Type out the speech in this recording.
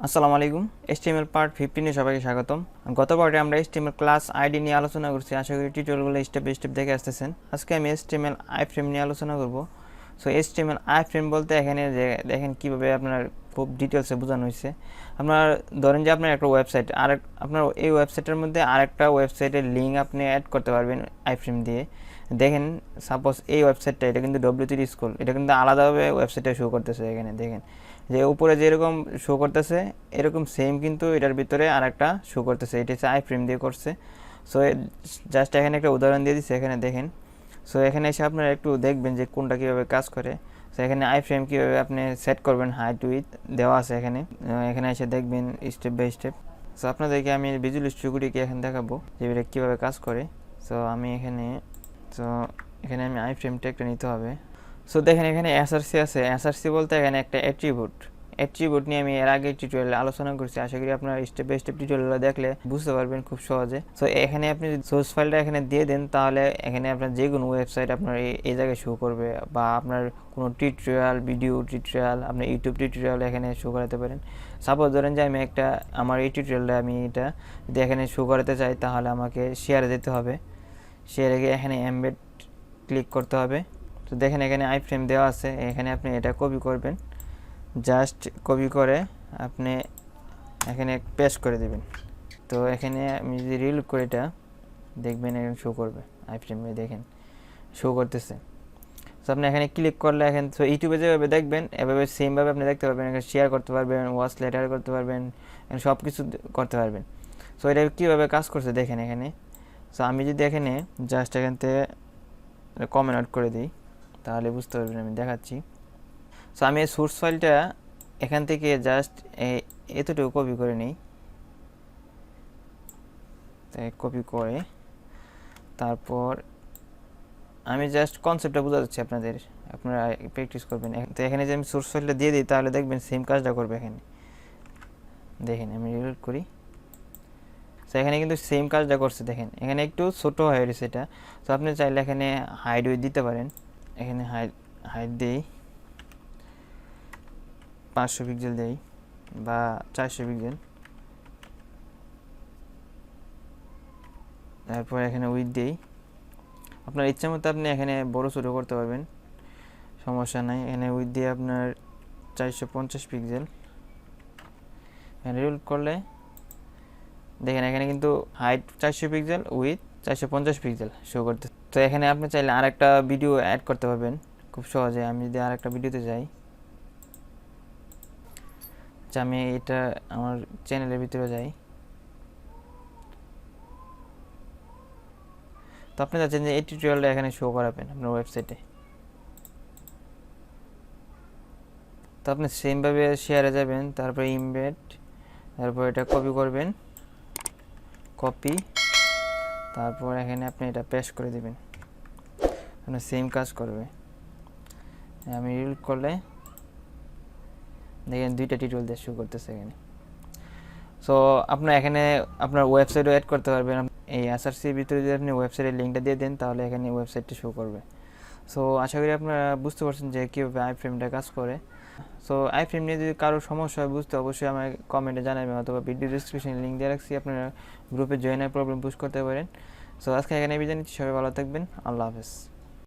আসসালামু আলাইকুম। HTML part 15 এ সবাইকে স্বাগতম। গত পার্টে আমরা HTML ক্লাস আইডি নিয়ে আলোচনা করছি। আশা করি টিউটোরিয়ালগুলো স্টেপ বাই স্টেপ দেখে আসতেছেন। আজকে আমি HTML Iframe নিয়ে আলোচনা করব। সো HTML Iframe বলতে এখানে যে দেখেন কিভাবে আপনার খুব ডিটেইলসে বোঝানো হয়েছে। আপনার ধরেন যে আপনার একটা ওয়েবসাইট, আপনার এই ওয়েবসাইটের মধ্যে আরেকটা ওয়েবসাইটের লিঙ্ক আপনি অ্যাড করতে পারবেন Iframe দিয়ে। দেখেন সাপোজ এই ওয়েবসাইটটা, এটা কিন্তু W3 স্কুল, এটা কিন্তু আলাদাভাবে ওয়েবসাইটে শো করতেছে। এখানে দেখেন যে উপরে যেরকম শো করতেছে এরকম সেম কিন্তু এটার ভিতরে আরেকটা শো করতেছে। এটা হচ্ছে Iframe দিয়ে করছে। সো জাস্ট এখানে একটা উদাহরণ দিয়ে দিচ্ছে, এখানে দেখেন। সো এখানে এসে আপনারা একটু দেখবেন যে কোনটা কীভাবে কাজ করে। সো এখানে Iframe কীভাবে আপনি সেট করবেন, হাইট উইথ দেওয়া আছে এখানে। এখানে এসে দেখবেন স্টেপ বাই স্টেপ। সো আপনাদেরকে আমি ভিজুয়াল স্টুডিওকে এখানে দেখাবো যে এটা কীভাবে কাজ করে। সো আমি এখানে এখানে আমি Iframe ট্যাগটা নিতে হবে। সো দেখেন এখানে এসআরসি আছে। এসআরসি বলতে এখানে একটা অ্যাট্রিবিউট নিয়ে আমি এর আগে টিউটোরিয়ালে আলোচনা করছি। আশা করি আপনারা স্টেপ বাই স্টেপ টিউটোরিয়ালগুলো দেখলে বুঝতে পারবেন খুব সহজে। সো এখানে আপনি যদি সোর্স ফাইলটা এখানে দিয়ে দেন, তাহলে এখানে আপনার যে কোনো ওয়েবসাইট আপনার এই জায়গায় শো করবে, বা আপনার কোনো টিউটোরিয়াল, ভিডিও টিউটোরিয়াল, আপনার ইউটিউব টিউটোরিয়াল এখানে শো করাতে পারেন। সাপোজ ধরেন যে আমি আমার এই টিউটোরিয়ালটা আমি এটা যদি এখানে শো করাতে চাই, তাহলে আমাকে শেয়ারে যেতে হবে। শেয়ারে গিয়ে এখানে এমবেড ক্লিক করতে হবে। তো দেখেন এখানে Iframe দেওয়া আছে। এখানে আপনি এটা কপি করবেন, জাস্ট কপি করে আপনি এখানে পেস্ট করে দেবেন। তো এখানে আমি যদি রিলোড করে এটা দেখবেন এখানে শো করবে। Iframe দেখেন শো করতেছে। তো আপনি এখানে ক্লিক করলে এখানে তো ইউটিউবে যেভাবে দেখবেন এভাবে সেমভাবে আপনি দেখতে পারবেন। এখানে শেয়ার করতে পারবেন, ওয়াচ লেটার করতে পারবেন, এখানে সব কিছু করতে পারবেন। সো এটা কীভাবে কাজ করছে দেখেন এখানে। সো আমি যদি এখানে জাস্ট এখান থেকে কমেন্ট আউট করে দিই, তাহলে বুঝতে পারবেন। আমি দেখাচ্ছি। সো আমি এই সোর্স ফাইলটা এখান থেকে জাস্ট এতটুকু কপি করে নিই। তাই কপি করে তারপর আমি জাস্ট কনসেপ্টটা বোঝা যাচ্ছে আপনারা প্র্যাকটিস করবেন। তো এখানে যে আমি সোর্স ফাইলটা দিয়ে দিই, তাহলে দেখবেন সেম কাজটা করবে এখানে। দেখেন আমি রিলোড করি। সো এখানে কিন্তু সেম কাজটা করছে। দেখেন এখানে একটু ছোটো হয়ে গেছে এটা। তো আপনি চাইলে এখানে হাইড উইথ দিতে পারেন। এখানে হাইট দিই 500 পিক্সেল দেই বা 400 পিক্সেল। তারপর এখানে উইথ দিই। আপনার ইচ্ছা মতো আপনি এখানে বড় ছোটো করতে পারবেন, সমস্যা নাই। এখানে উইথ দিয়ে আপনার 450 পিক্সেল। এখানে রিলোড করলে দেখেন এখানে কিন্তু height 400 pixel, with 450 pixel show করতে। তো এখানে আপনি চাইলে আরেকটা ভিডিও অ্যাড করতে পারবেন খুব সহজে। আমি যদি আরেকটা ভিডিওতে যাই, আমি এটা আমার চ্যানেলের ভিতরে যাই। তো আপনি চাচ্ছেন যে এই টিউটোরিয়ালটা এখানে শো করাবেন আপনার ওয়েবসাইটে। তো আপনি সেমভাবে শেয়ারে যাবেন, তারপরে ইমবেড, তারপর এটা কপি করবেন, কপি, তারপর এখানে আপনি এটা পেস্ট করে দেবেন। আপনার সেম কাজ করবে। আমি রিলোড করলে দেখেন দুইটা টিউটোরিয়াল দিয়ে শো করতেছে এখানে। সো আপনার এখানে আপনার ওয়েবসাইটও অ্যাড করতে পারবেন। এই এসআরসির ভিতরে যদি আপনি ওয়েবসাইটের লিঙ্কটা দিয়ে দেন, তাহলে এখানে ওয়েবসাইটটা শো করবে। সো আশা করি আপনারা বুঝতে পারছেন যে কীভাবে Iframeটা কাজ করে। সো Iframe নিয়ে যদি কারো সমস্যা হয় বুঝতে, অবশ্যই আমার কমেন্টে জানাবেন, অথবা ভিডিও ডিসক্রিপশনে লিঙ্ক দিয়ে রাখছি, আপনারা গ্রুপে জয়েন হয়ে প্রবলেম পুশ করতে পারেন। সো আজকে এখানে বিদায় নিচ্ছি। সবাই ভালো থাকবেন। আল্লাহ হাফেজ।